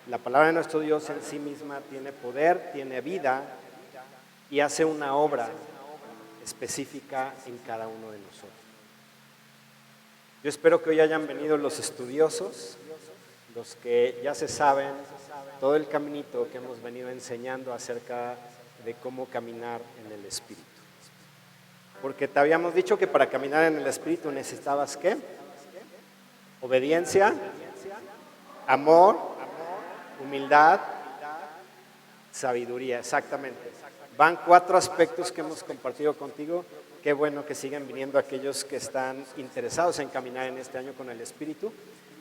La palabra de nuestro Dios en sí misma tiene poder, tiene vida y hace una obra específica en cada uno de nosotros. Yo espero que hoy hayan venido los estudiosos, los que ya se saben todo el caminito que hemos venido enseñando acerca de cómo caminar en el Espíritu. Porque te habíamos dicho que para caminar en el Espíritu necesitabas ¿qué? Obediencia, amor, humildad, sabiduría, exactamente. Van 4 aspectos que hemos compartido contigo. Qué bueno que sigan viniendo aquellos que están interesados en caminar en este año con el Espíritu,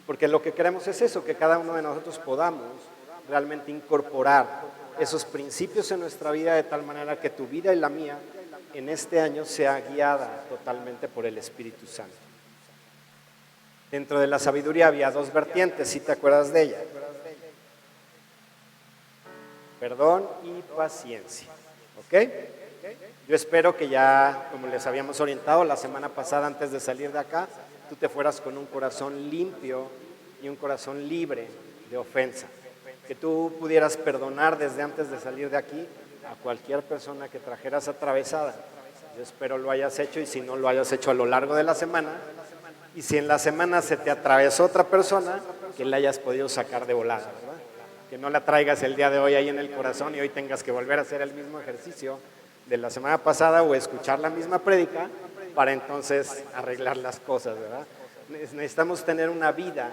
porque lo que queremos es eso, que cada uno de nosotros podamos realmente incorporar esos principios en nuestra vida de tal manera que tu vida y la mía en este año sea guiada totalmente por el Espíritu Santo. Dentro de la sabiduría había 2 vertientes, si te acuerdas de ella. Perdón y paciencia, ¿ok? Yo espero que ya, como les habíamos orientado la semana pasada antes de salir de acá, tú te fueras con un corazón limpio y un corazón libre de ofensa. Que tú pudieras perdonar desde antes de salir de aquí a cualquier persona que trajeras atravesada. Yo espero lo hayas hecho, y si no lo hayas hecho a lo largo de la semana. Y si en la semana se te atravesó otra persona, que la hayas podido sacar de volada, ¿verdad? Que no la traigas el día de hoy ahí en el corazón y hoy tengas que volver a hacer el mismo ejercicio de la semana pasada o escuchar la misma prédica para entonces arreglar las cosas, ¿verdad? Necesitamos tener una vida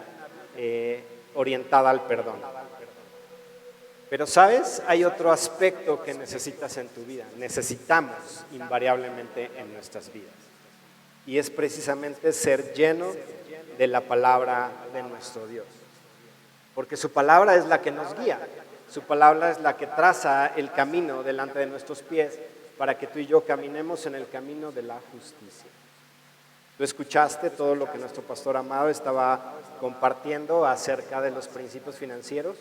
orientada al perdón. Pero ¿sabes? Hay otro aspecto que necesitas en tu vida, necesitamos invariablemente en nuestras vidas. Y es precisamente ser lleno de la palabra de nuestro Dios. Porque su palabra es la que nos guía, su palabra es la que traza el camino delante de nuestros pies para que tú y yo caminemos en el camino de la justicia. Tú escuchaste todo lo que nuestro pastor amado estaba compartiendo acerca de los principios financieros.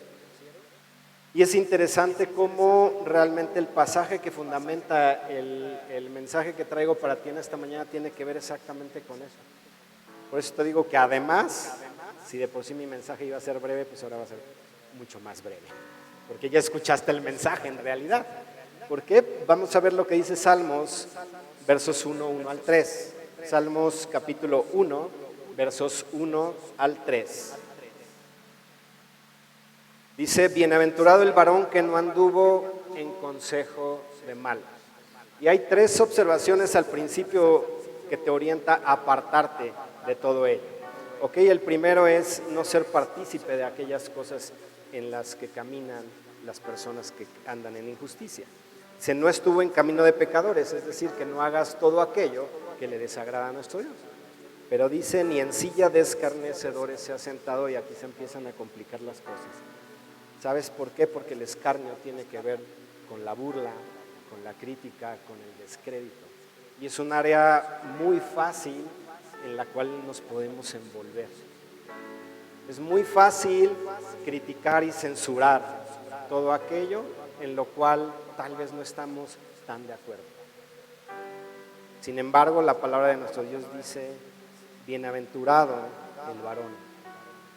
Y es interesante cómo realmente el pasaje que fundamenta el mensaje que traigo para ti en esta mañana tiene que ver exactamente con eso. Por eso te digo que además, si de por sí mi mensaje iba a ser breve, pues ahora va a ser mucho más breve. Porque ya escuchaste el mensaje en realidad. ¿Por qué? Vamos a ver lo que dice Salmos, versos 1 al 3. Salmos capítulo 1, versos 1 al 3. Dice, bienaventurado el varón que no anduvo en consejo de malos. Y hay 3 observaciones al principio que te orienta a apartarte de todo ello. Ok, el primero es no ser partícipe de aquellas cosas en las que caminan las personas que andan en injusticia. Dice, no estuvo en camino de pecadores, es decir, que no hagas todo aquello que le desagrada a nuestro Dios. Pero dice, ni en silla de escarnecedores se ha sentado, y aquí se empiezan a complicar las cosas. ¿Sabes por qué? Porque el escarnio tiene que ver con la burla, con la crítica, con el descrédito. Y es un área muy fácil en la cual nos podemos envolver. Es muy fácil criticar y censurar todo aquello en lo cual tal vez no estamos tan de acuerdo. Sin embargo, la palabra de nuestro Dios dice, bienaventurado el varón,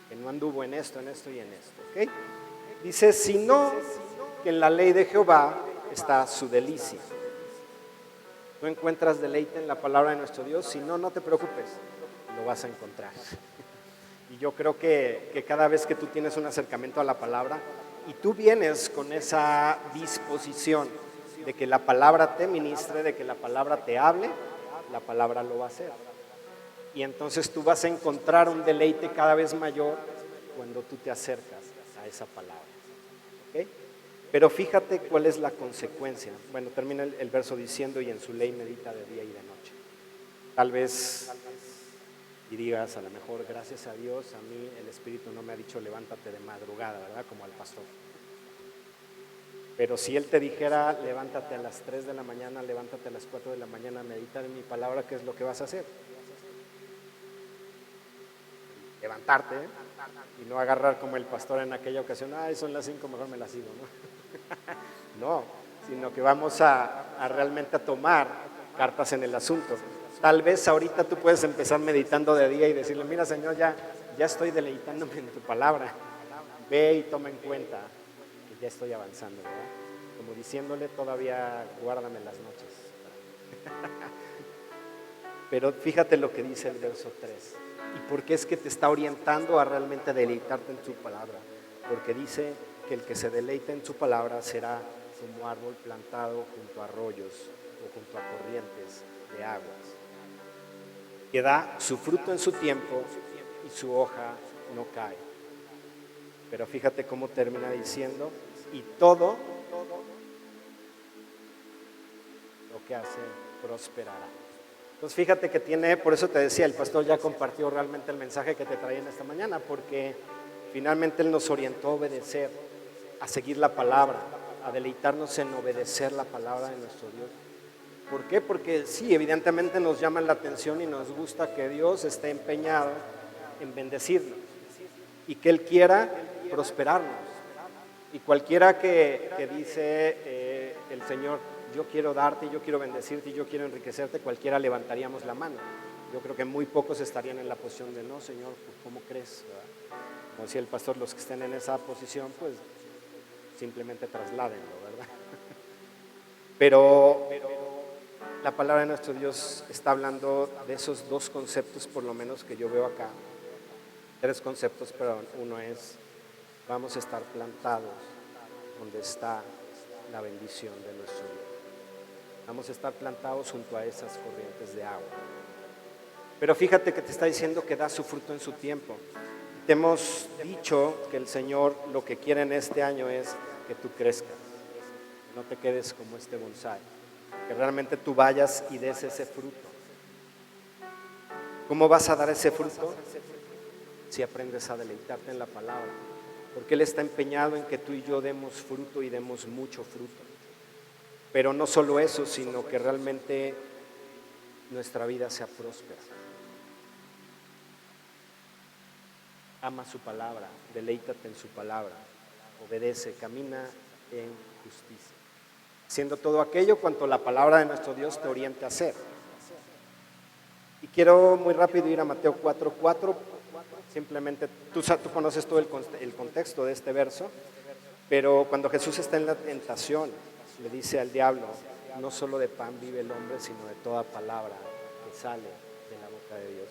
que no anduvo en esto y en esto. ¿Okay? Dice, sino que en la ley de Jehová está su delicia. ¿Tú encuentras deleite en la palabra de nuestro Dios? Si no, no te preocupes, lo vas a encontrar. Y yo creo que cada vez que tú tienes un acercamiento a la palabra y tú vienes con esa disposición de que la palabra te ministre, de que la palabra te hable, la palabra lo va a hacer. Y entonces tú vas a encontrar un deleite cada vez mayor cuando tú te acercas a esa palabra. ¿Okay? Pero fíjate cuál es la consecuencia. Bueno, termina el verso diciendo, y en su ley medita de día y de noche. Tal vez y digas, a lo mejor, gracias a Dios, a mí el Espíritu no me ha dicho levántate de madrugada, ¿verdad? Como al pastor. Pero si Él te dijera, levántate a las 3 de la mañana, levántate a las 4 de la mañana, medita en mi palabra, ¿qué es lo que vas a hacer? Levantarte, y no agarrar como el pastor en aquella ocasión, son las 5, mejor me las sigo, ¿no? No, sino que vamos a realmente a tomar cartas en el asunto. Tal vez ahorita tú puedes empezar meditando de día y decirle, mira Señor, ya estoy deleitándome en tu palabra, ve y toma en cuenta que ya estoy avanzando, ¿verdad? Como diciéndole, todavía guárdame las noches. Pero fíjate lo que dice el verso 3. ¿Y por qué es que te está orientando a realmente deleitarte en su palabra? Porque dice que el que se deleita en su palabra será como árbol plantado junto a arroyos o junto a corrientes de aguas, que da su fruto en su tiempo y su hoja no cae. Pero fíjate cómo termina diciendo, y todo lo que hace prosperará. Entonces fíjate que tiene, por eso te decía, el pastor ya compartió realmente el mensaje que te traía en esta mañana, porque finalmente él nos orientó a obedecer, a seguir la palabra, a deleitarnos en obedecer la palabra de nuestro Dios. ¿Por qué? Porque sí, evidentemente nos llama la atención y nos gusta que Dios esté empeñado en bendecirnos y que Él quiera prosperarnos. Y cualquiera que dice el Señor, yo quiero darte, yo quiero bendecirte, yo quiero enriquecerte, cualquiera levantaríamos la mano. Yo creo que muy pocos estarían en la posición de, no, Señor, pues, ¿cómo crees? ¿Verdad? Como decía el pastor, los que estén en esa posición, pues simplemente trasládenlo, ¿verdad? Pero la palabra de nuestro Dios está hablando de esos dos conceptos, por lo menos que yo veo acá. Tres conceptos, pero uno es, vamos a estar plantados donde está la bendición de nuestro Dios. Vamos a estar plantados junto a esas corrientes de agua. Pero fíjate que te está diciendo que da su fruto en su tiempo. Te hemos dicho que el Señor lo que quiere en este año es que tú crezcas, que no te quedes como este bonsái, que realmente tú vayas y des ese fruto. ¿Cómo vas a dar ese fruto? Si aprendes a deleitarte en la palabra, porque Él está empeñado en que tú y yo demos fruto y demos mucho fruto. Pero no solo eso, sino que realmente nuestra vida sea próspera. Ama su palabra, deleítate en su palabra, obedece, camina en justicia, haciendo todo aquello cuanto la palabra de nuestro Dios te oriente a hacer. Y quiero muy rápido ir a Mateo 4:4. Simplemente, tú conoces todo el contexto de este verso, pero cuando Jesús está en la tentación, le dice al diablo, no solo de pan vive el hombre, sino de toda palabra que sale de la boca de Dios.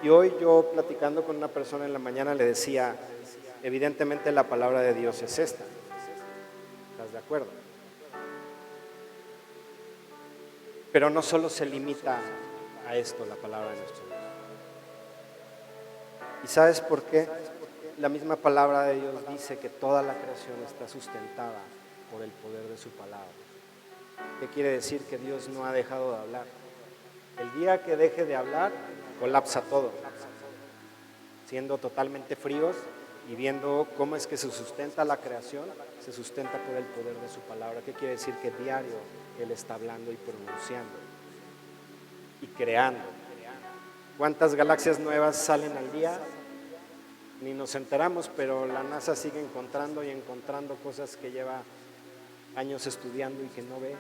Y hoy yo platicando con una persona en la mañana le decía, evidentemente la palabra de Dios es esta. ¿Estás de acuerdo? Pero no solo se limita a esto la palabra de nuestro Dios. ¿Y sabes por qué? La misma palabra de Dios dice que toda la creación está sustentada por el poder de su palabra. ¿Qué quiere decir? Que Dios no ha dejado de hablar. El día que deje de hablar, colapsa todo. Siendo totalmente fríos y viendo cómo es que se sustenta la creación, se sustenta por el poder de su palabra. ¿Qué quiere decir? Que diario Él está hablando y pronunciando y creando. ¿Cuántas galaxias nuevas salen al día? Ni nos enteramos, pero la NASA sigue encontrando y encontrando cosas que lleva años estudiando y que no ve.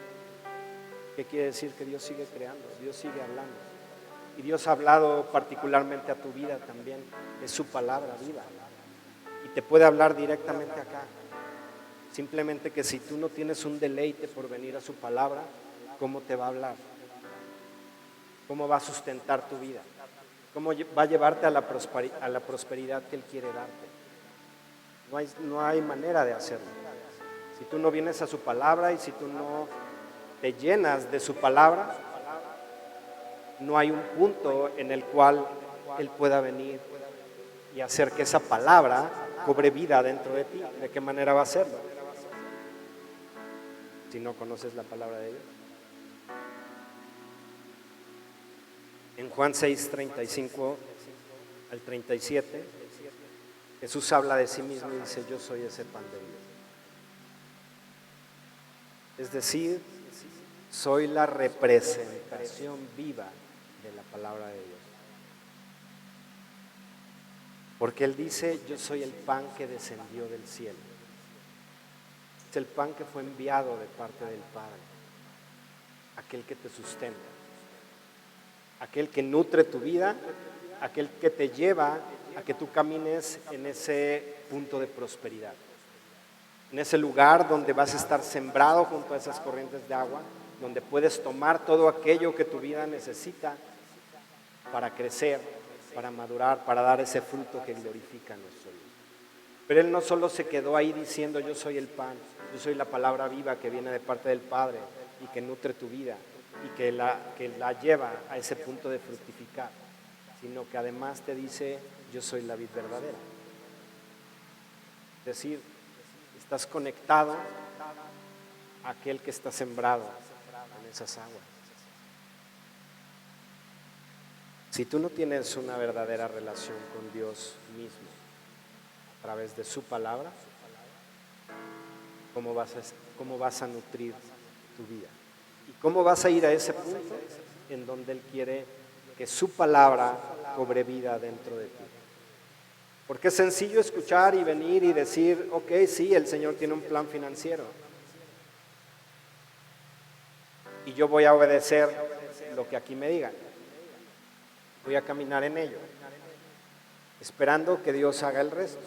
¿Qué quiere decir? Que Dios sigue creando, Dios sigue hablando. Y Dios ha hablado particularmente a tu vida también. Es su palabra viva. Y te puede hablar directamente acá. Simplemente que si tú no tienes un deleite por venir a su palabra, ¿cómo te va a hablar? ¿Cómo va a sustentar tu vida? ¿Cómo va a llevarte a la prosperidad que Él quiere darte? No hay manera de hacerlo. Si tú no vienes a su palabra y si tú no te llenas de su palabra, no hay un punto en el cual Él pueda venir y hacer que esa palabra cobre vida dentro de ti. ¿De qué manera va a hacerlo? Si no conoces la palabra de Dios. En Juan 6:35 al 37, Jesús habla de sí mismo y dice, yo soy ese pan de vida. Es decir, soy la representación viva de la palabra de Dios. Porque Él dice, yo soy el pan que descendió del cielo. Es el pan que fue enviado de parte del Padre, aquel que te sustenta, aquel que nutre tu vida, aquel que te lleva a que tú camines en ese punto de prosperidad, en ese lugar donde vas a estar sembrado junto a esas corrientes de agua, donde puedes tomar todo aquello que tu vida necesita para crecer, para madurar, para dar ese fruto que glorifica a nuestro Dios. Pero Él no solo se quedó ahí diciendo yo soy el pan, yo soy la palabra viva que viene de parte del Padre y que nutre tu vida y que la lleva a ese punto de fructificar, sino que además te dice yo soy la vid verdadera. Es decir, estás conectado a aquel que está sembrado en esas aguas. Si tú no tienes una verdadera relación con Dios mismo a través de su palabra, ¿cómo vas a nutrir tu vida? ¿Y cómo vas a ir a ese punto en donde Él quiere que su palabra cobre vida dentro de ti? Porque es sencillo escuchar y venir y decir, ok, sí, el Señor tiene un plan financiero y yo voy a obedecer lo que aquí me digan. Voy a caminar en ello, esperando que Dios haga el resto.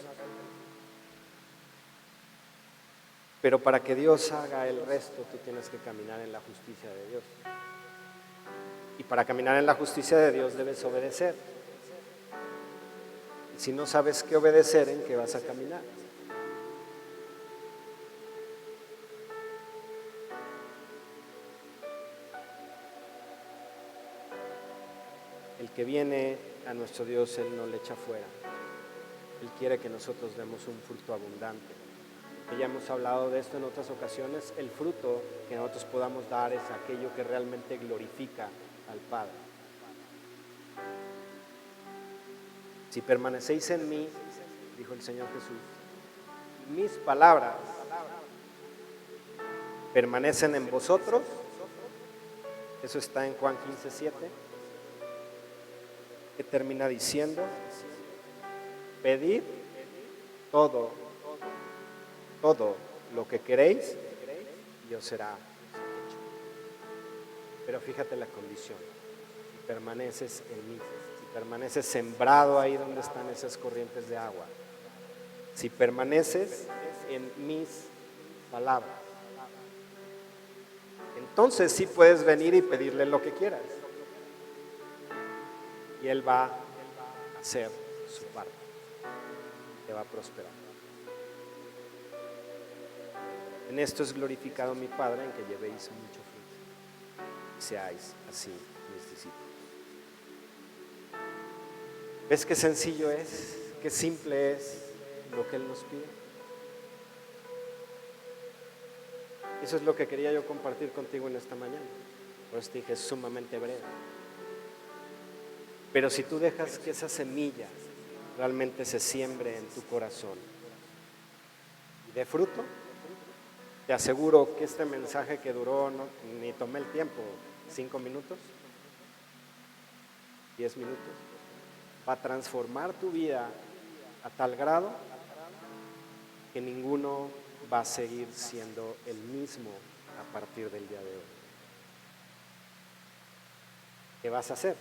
Pero para que Dios haga el resto, tú tienes que caminar en la justicia de Dios. Y para caminar en la justicia de Dios debes obedecer. Y si no sabes qué obedecer, ¿en qué vas a caminar? El que viene a nuestro Dios, Él no le echa fuera. Él quiere que nosotros demos un fruto abundante. Ya hemos hablado de esto en otras ocasiones. El fruto que nosotros podamos dar es aquello que realmente glorifica al Padre. Si permanecéis en mí, dijo el Señor Jesús, mis palabras permanecen en vosotros. Eso está en Juan 15:7. Que termina diciendo, pedid todo lo que queréis y os será hecho. Pero fíjate la condición, si permaneces en mí, si permaneces sembrado ahí donde están esas corrientes de agua, si permaneces en mis palabras, entonces sí puedes venir y pedirle lo que quieras. Y Él va a hacer su parte, te va a prosperar. En esto es glorificado mi Padre, en que llevéis mucho fruto y seáis así mis discípulos. ¿Ves qué sencillo es? Qué simple es lo que Él nos pide. Eso es lo que quería yo compartir contigo en esta mañana. Por eso te dije, es sumamente breve. Pero si tú dejas que esa semilla realmente se siembre en tu corazón y dé fruto, te aseguro que este mensaje que duró, ni tomé el tiempo, 5 minutos, 10 minutos, va a transformar tu vida a tal grado que ninguno va a seguir siendo el mismo a partir del día de hoy. ¿Qué vas a hacer?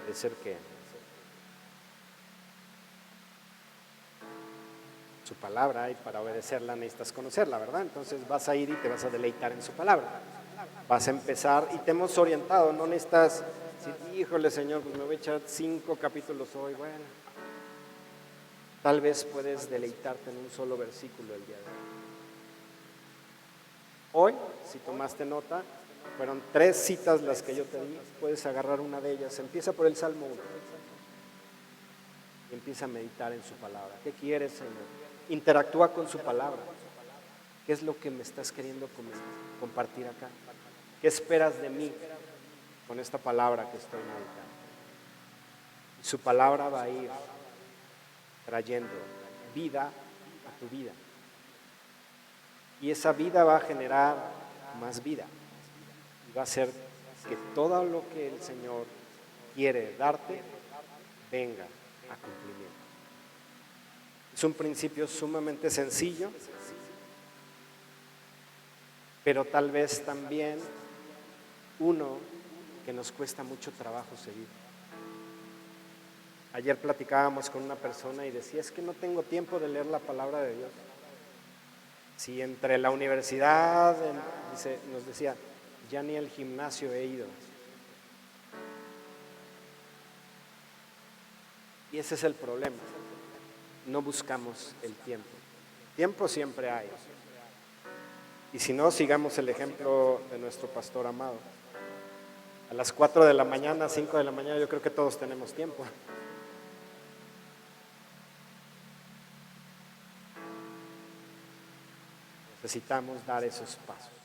Obedecer qué? Su palabra, y para obedecerla necesitas conocerla, ¿verdad? Entonces vas a ir y te vas a deleitar en su palabra. Vas a empezar y te hemos orientado, no necesitas decir, híjole Señor, pues me voy a echar 5 capítulos hoy, bueno. Tal vez puedes deleitarte en un solo versículo el día de hoy. Hoy, si tomaste nota, fueron 3 citas las que yo te di, puedes agarrar una de ellas. Empieza por el Salmo 1 y empieza a meditar en su palabra. ¿Qué quieres, Señor? Interactúa con su palabra. ¿Qué es lo que me estás queriendo compartir acá? ¿Qué esperas de mí con esta palabra que estoy meditando? Y su palabra va a ir trayendo vida a tu vida. Y esa vida va a generar más vida. Y va a hacer que todo lo que el Señor quiere darte venga a cumplimiento. Es un principio sumamente sencillo, pero tal vez también uno que nos cuesta mucho trabajo seguir. Ayer platicábamos con una persona y decía, es que no tengo tiempo de leer la palabra de Dios. Si entre la universidad, nos decía, ya ni al gimnasio he ido. Y ese es el problema, no buscamos el tiempo. Tiempo siempre hay. Y si no, sigamos el ejemplo de nuestro pastor amado. A las 4 de la mañana, 5 de la mañana, yo creo que todos tenemos tiempo. Necesitamos dar esos pasos.